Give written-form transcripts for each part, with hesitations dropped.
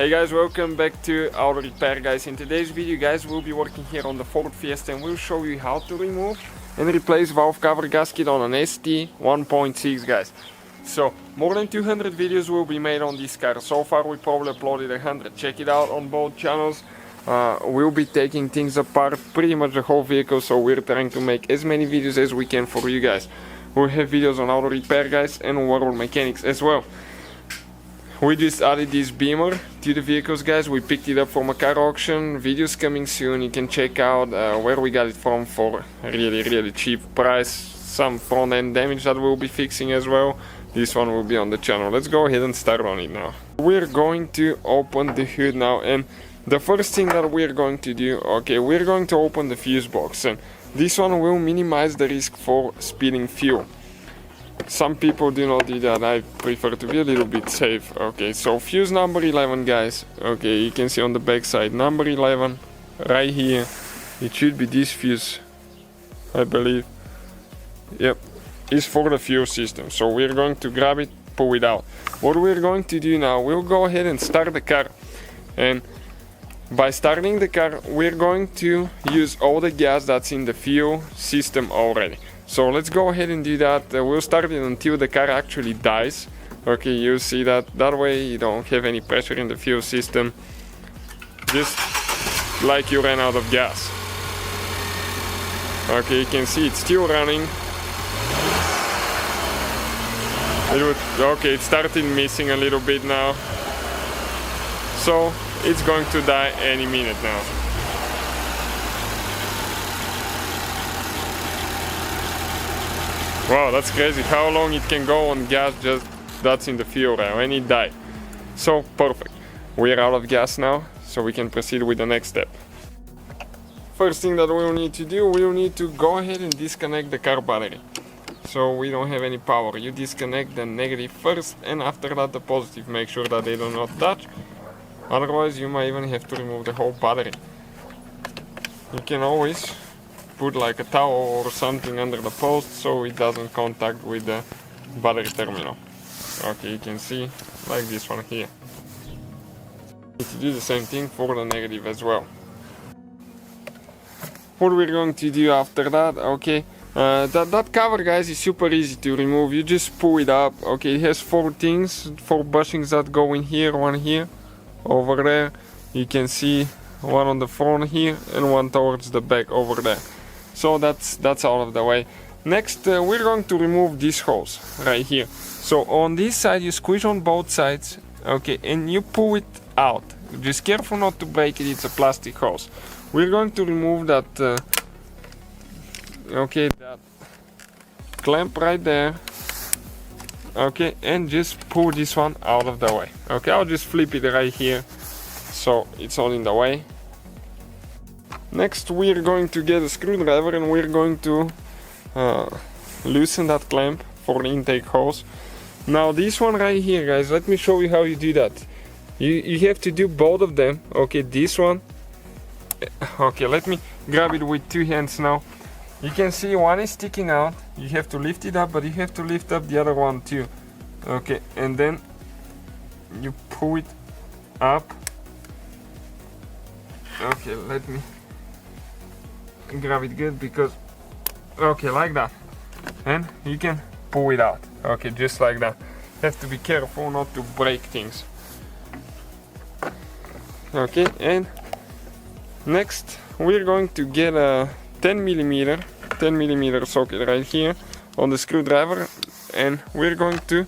Hey guys, welcome back to Auto Repair guys. In today's video guys, we'll be working here on the Ford Fiesta and we'll show you how to remove and replace valve cover gasket on an ST 1.6 guys. So, more than 200 videos will be made on this car. So far we probably uploaded 100. Check it out on both channels. We'll be taking things apart pretty much the whole vehicle, so we're trying to make as many videos as we can for you guys. We'll have videos on auto repair guys and world mechanics as well. We just added this beamer to the vehicles guys. We picked it up from a car auction. Videos coming soon. You can check out where we got it from for a really cheap price. Some front end damage that we'll be fixing as well. This one will be on the channel. Let's go ahead and start on it now. We're going to open the hood now, and the first thing that we're going to do, okay, we're going to open the fuse box, and this one will minimize the risk for spilling fuel. Some people do not do that. I prefer to be a little bit safe. Okay, so fuse number 11 guys. Okay, you can see on the back side number 11 right here. It should be this fuse, I believe. Yep, is for the fuel system. So we're going to grab it, pull it out. What we're going to do now, we'll go ahead and start the car, and by starting the car we're going to use all the gas that's in the fuel system already. So let's go ahead and do that. We'll start it until the car actually dies. Okay, you see that way you don't have any pressure in the fuel system, just like you ran out of gas. Okay, you can see it's still running. Okay, it started missing a little bit now, so it's going to die any minute now. Wow, that's crazy how long it can go on gas just that's in the fuel now, and it died. So perfect. We're out of gas now, so we can proceed with the next step. First thing that we'll need to do, we'll need to go ahead and disconnect the car battery. So we don't have any power. You disconnect the negative first, and after that the positive. Make sure that they do not touch. Otherwise you might even have to remove the whole battery. You can always put like a towel or something under the post so it doesn't contact with the battery terminal. Okay, you can see like this one here. Need to do the same thing for the negative as well. What we're going to do after that, okay, that cover guys is super easy to remove. You just pull it up. Okay, it has four bushings that go in here, one here, over there. You can see one on the front here and one towards the back over there. So that's out of the way. Next we're going to remove this hose right here. So on this side you squeeze on both sides, okay, and you pull it out. Just careful not to break it, it's a plastic hose. We're going to remove that okay, that clamp right there, okay, and just pull this one out of the way. Okay, I'll just flip it right here so it's all in the way. Next we're going to get a screwdriver and we're going to loosen that clamp for the intake hose. Now this one right here guys, let me show you how you do that. You have to do both of them. Okay, this one, okay, let me grab it with two hands now. You can see one is sticking out. You have to lift it up, but you have to lift up the other one too. Okay, and then you pull it up. Okay, let me grab it good because, okay, like that, and you can pull it out. Okay, just like that. Have to be careful not to break things. Okay, and next we're going to get a 10 millimeter socket right here on the screwdriver, and we're going to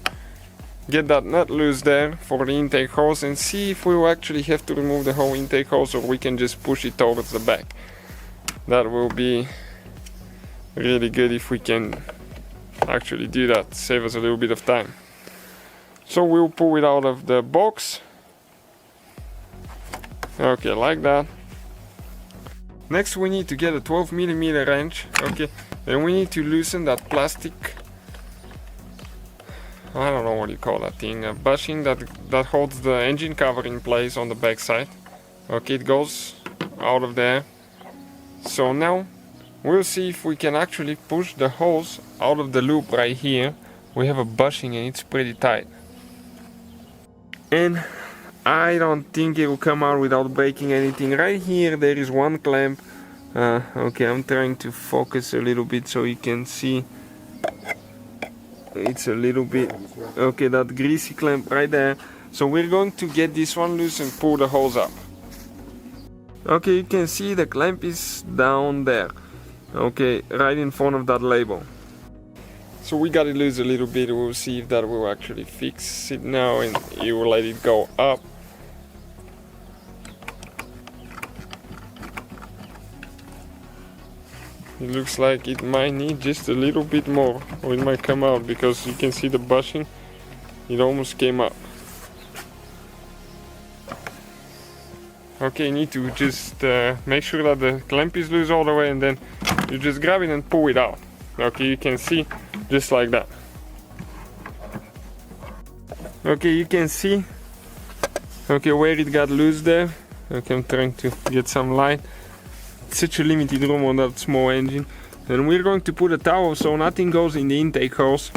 get that nut loose there for the intake hose and see if we will actually have to remove the whole intake hose or we can just push it towards the back. That will be really good if we can actually do that, save us a little bit of time. So we'll pull it out of the box. Okay, like that. Next we need to get a 12 millimeter wrench, okay, and we need to loosen that plastic, I don't know what you call that thing, a bushing that holds the engine cover in place on the back side. Okay, it goes out of there. So now we'll see if we can actually push the hose out of the loop right here. We have a bushing and it's pretty tight. And I don't think it will come out without breaking anything. Right here there is one clamp. Okay, I'm trying to focus a little bit so you can see. It's a little bit, okay, that greasy clamp right there. So we're going to get this one loose and pull the hose up. Okay, you can see the clamp is down there. Okay, right in front of that label. So we got it loose a little bit. We'll see if that will actually fix it now, and you will let it go up. It looks like it might need just a little bit more, or it might come out, because you can see the bushing. It almost came up. Okay, you need to just make sure that the clamp is loose all the way, and then you just grab it and pull it out. Okay, you can see, just like that. Okay, you can see, okay, where it got loose there. Okay, I'm trying to get some light. Such a limited room on that small engine, and we're going to put a towel so nothing goes in the intake hose.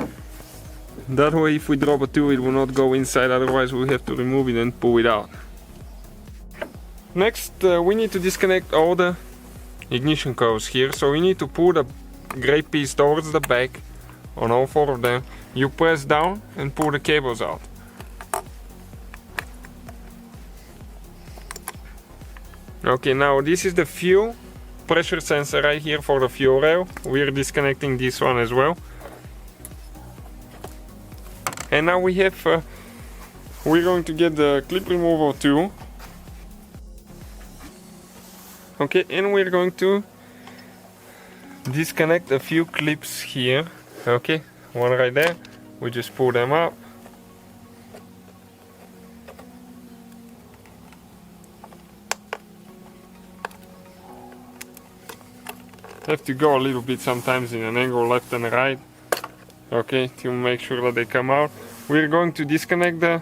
That way if we drop a tool it will not go inside, otherwise we'll have to remove it and pull it out. Next we need to disconnect all the ignition coils here, so we need to pull the gray piece towards the back on all four of them. You press down and pull the cables out. Okay, now this is the fuel pressure sensor right here for the fuel rail. We're disconnecting this one as well. And now we have, we're going to get the clip removal tool. Okay, and we're going to disconnect a few clips here. Okay, one right there. We just pull them up. Have to go a little bit sometimes in an angle left and right, okay, to make sure that they come out. We're going to disconnect the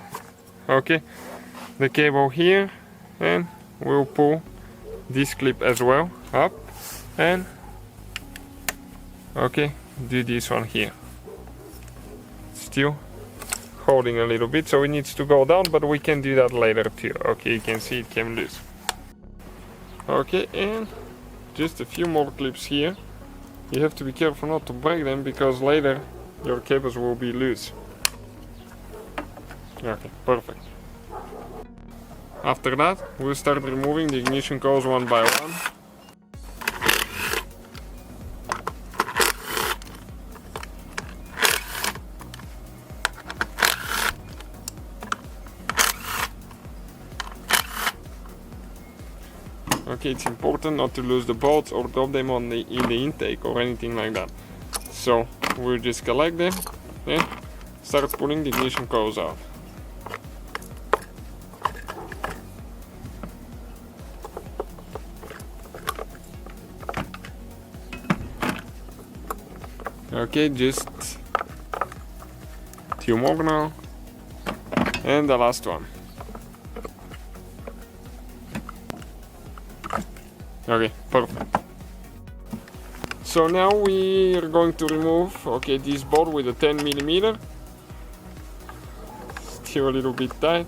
cable here, and we'll pull this clip as well up, and okay, do this one here. Still holding a little bit, so it needs to go down, but we can do that later too. Okay, you can see it came loose. Okay, and just a few more clips here. You have to be careful not to break them, because later your cables will be loose. Okay, perfect. After that, we'll start removing the ignition coils one by one. Okay, it's important not to lose the bolts or drop them in the intake or anything like that. So we'll just collect them and start pulling the ignition coils out. Okay, just two more now, and the last one. Okay, perfect. So now we are going to remove, okay, this bolt with a 10mm. Still a little bit tight.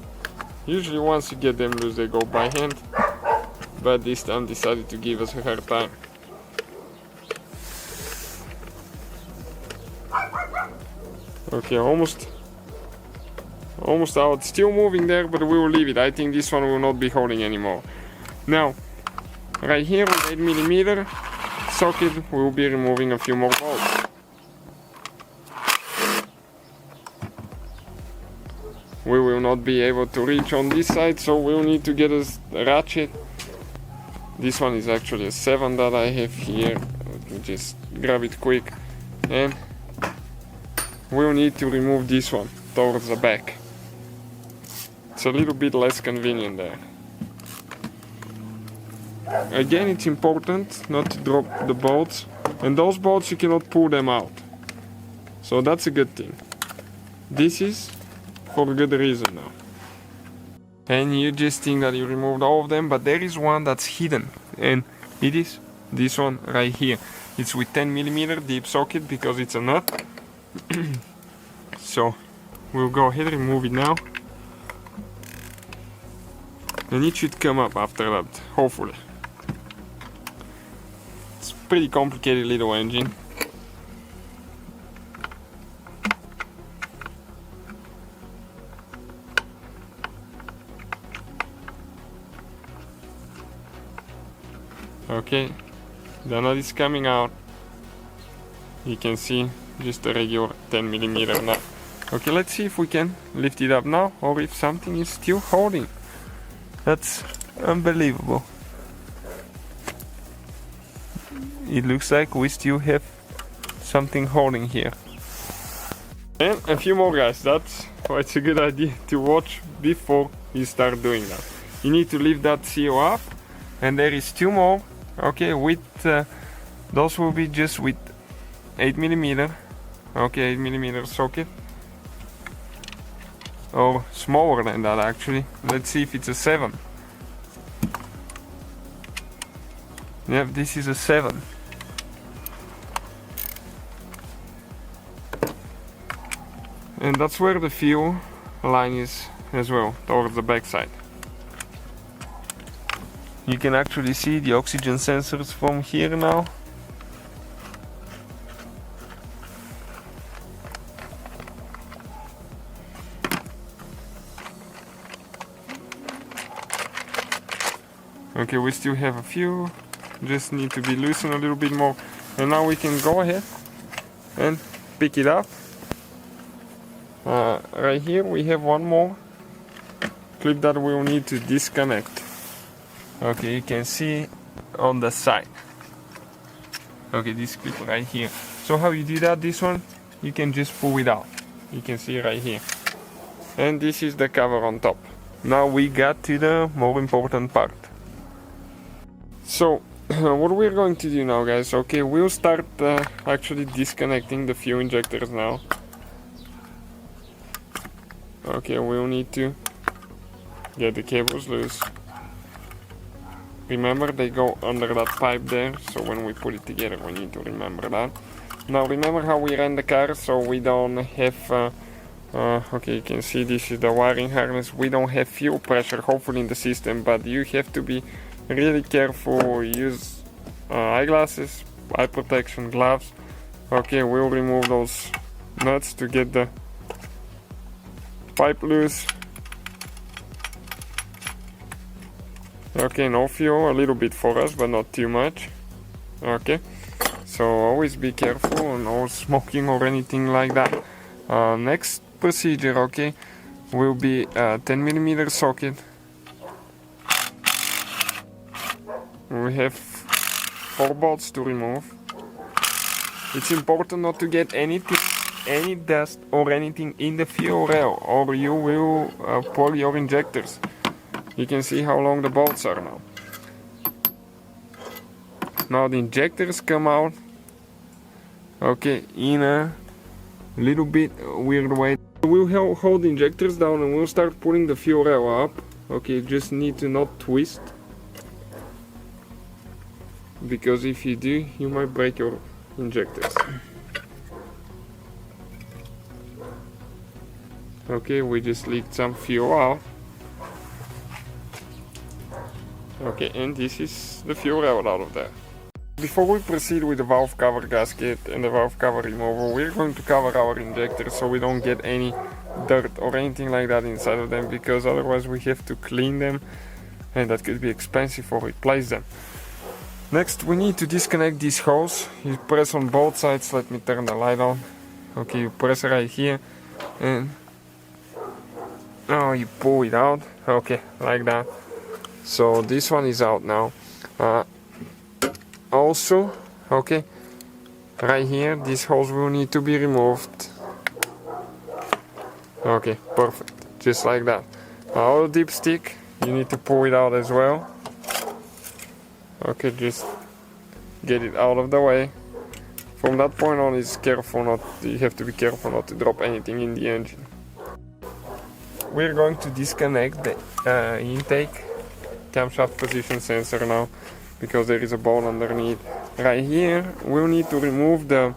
Usually once you get them loose they go by hand, but this time decided to give us a hard time. Okay, almost out. Still moving there, but we will leave it. I think this one will not be holding anymore. Now, right here with 8mm socket, we will be removing a few more bolts. We will not be able to reach on this side, so we'll need to get a ratchet. This one is actually a 7 that I have here. Let me just grab it quick, and we'll need to remove this one towards the back. It's a little bit less convenient there. Again, it's important not to drop the bolts, and those bolts you cannot pull them out, so that's a good thing. This is for a good reason now. And you just think that you removed all of them, but there is one that's hidden, and it is this one right here. It's with 10mm deep socket because it's a nut. So we'll go ahead and remove it now. and it should come up after that, hopefully. It's a pretty complicated little engine. Okay, the nut is coming out. You can see just a regular 10mm nut. Okay, let's see if we can lift it up now, or if something is still holding. That's unbelievable. It looks like we still have something holding here. And a few more, guys. That's why it's a good idea to watch before you start doing that. You need to lift that seal up, and there is 2 more. Okay, with those will be just with 8mm. Okay, 8mm socket, or smaller than that actually. Let's see if it's a 7. Yep, this is a 7. And that's where the fuel line is as well, towards the back side. You can actually see the oxygen sensors from here now. Okay, we still have a few, just need to be loosened a little bit more. And now we can go ahead and pick it up. Right here we have one more clip that we'll need to disconnect. Okay, you can see on the side. Okay, this clip right here. So how you do that, this one, you can just pull it out. You can see right here. And this is the cover on top. Now we got to the more important part. So, what we're going to do now, guys, okay, we'll start actually disconnecting the fuel injectors now. Okay, we'll need to get the cables loose. Remember, they go under that pipe there, so when we put it together we need to remember that. Now remember how we ran the car, so we don't have, okay, you can see this is the wiring harness. We don't have fuel pressure, hopefully, in the system, but you have to be really careful. Use eyeglasses, eye protection, gloves. Okay, we'll remove those nuts to get the pipe loose. Okay, no fuel, a little bit for us, but not too much. Okay, so always be careful, no smoking or anything like that. Next procedure, okay, will be a 10mm socket. We have 4 bolts to remove. It's important not to get anything, any dust or anything in the fuel rail, or you will pour your injectors. You can see how long the bolts are now. Now the injectors come out, okay, in a little bit weird way. We'll hold the injectors down and we'll start pulling the fuel rail up. Okay, you just need to not twist, because if you do, you might break your injectors. Okay, we just leaked some fuel out. Okay, and this is the fuel rail out of there. Before we proceed with the valve cover gasket and the valve cover removal, we're going to cover our injectors so we don't get any dirt or anything like that inside of them, because otherwise we have to clean them and that could be expensive, or replace them. Next, we need to disconnect this hose. You press on both sides. Let me turn the light on. Okay, you press right here and now you pull it out. Okay, like that. So this one is out now. Also, okay, right here, this hose will need to be removed. Okay, perfect, just like that. Our dipstick, you need to pull it out as well. Okay, just get it out of the way. From that point on, it's careful not. You have to be careful not to drop anything in the engine. We're going to disconnect the intake camshaft position sensor now, because there is a ball underneath. Right here, we'll need to remove the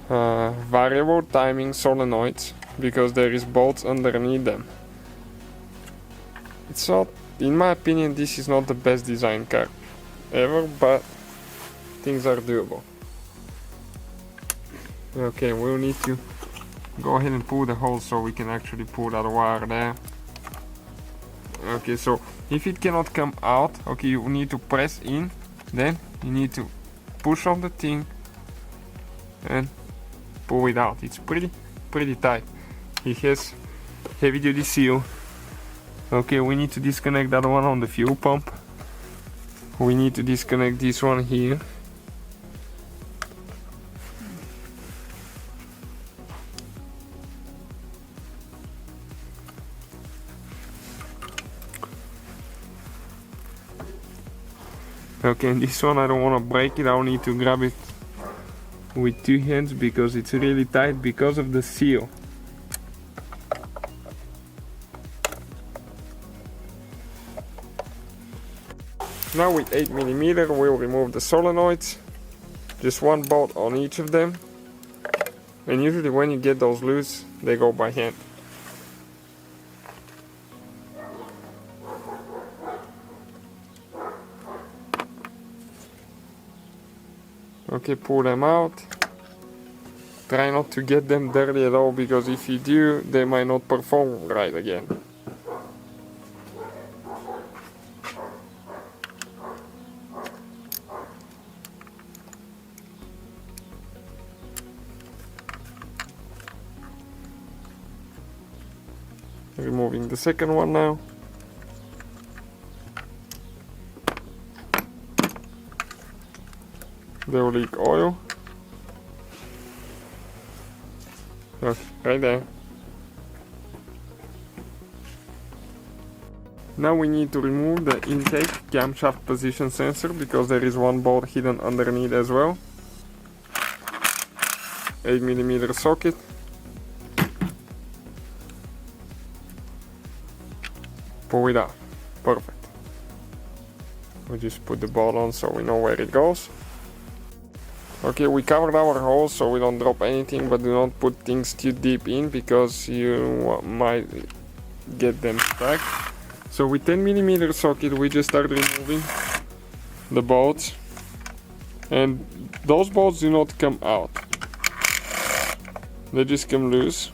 variable timing solenoids, because there is bolts underneath them. It's not in my opinion, this is not the best design car ever, but things are doable. Okay, we'll need to go ahead and pull the hole so we can actually pull that wire there. Okay, so if it cannot come out, okay, you need to press in, then you need to push on the thing and pull it out. It's pretty tight. It has heavy duty seal. Okay, we need to disconnect that one on the fuel pump. We need to disconnect this one here. Okay, and this one I don't want to break it. I'll need to grab it with 2 hands because it's really tight because of the seal. Now with 8mm we'll remove the solenoids, just 1 bolt on each of them, and usually when you get those loose they go by hand. Okay, pull them out. Try not to get them dirty at all, because if you do, they might not perform right again. Removing the second one now. They will leak oil. Okay, right there. Now we need to remove the intake camshaft position sensor, because there is 1 bolt hidden underneath as well. 8mm socket. Pull it out. Perfect. We just put the bolt on so we know where it goes. Okay, we covered our holes so we don't drop anything, but do not put things too deep in because you might get them stuck. So with 10mm socket we just start removing the bolts, and those bolts do not come out, they just come loose.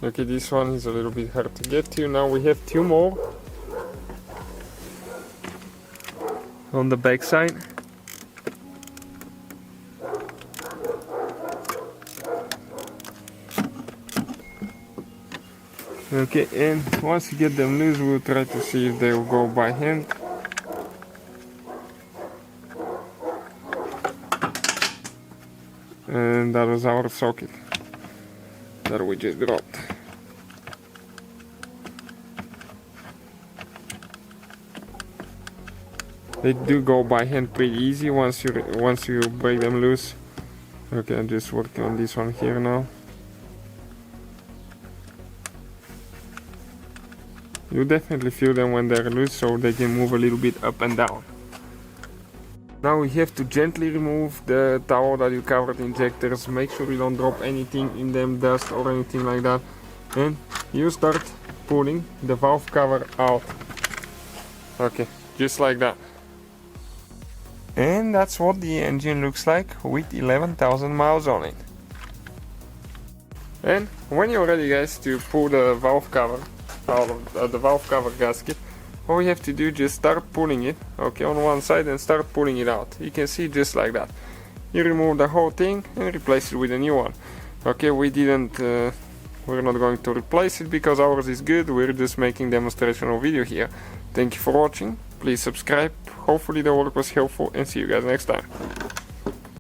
Okay, this one is a little bit hard to get to. Now we have 2 more on the back side. Okay, and once you get them loose, we'll try to see if they will go by hand. And that was our socket that we just dropped. They do go by hand pretty easy once you break them loose. Okay, I'm just working on this one here now. You definitely feel them when they're loose, so they can move a little bit up and down. Now we have to gently remove the towel that you covered injectors. Make sure you don't drop anything in them, dust or anything like that. And you start pulling the valve cover out. Okay, just like that. And that's what the engine looks like with 11,000 miles on it. And when you're ready, guys, to pull the valve cover out of the valve cover gasket, all you have to do, just start pulling it, okay, on one side and start pulling it out. You can see just like that. You remove the whole thing and replace it with a new one. Okay, we're not going to replace it because ours is good. We're just making demonstrational video here. Thank you for watching. Please subscribe. Hopefully the work was helpful, and see you guys next time.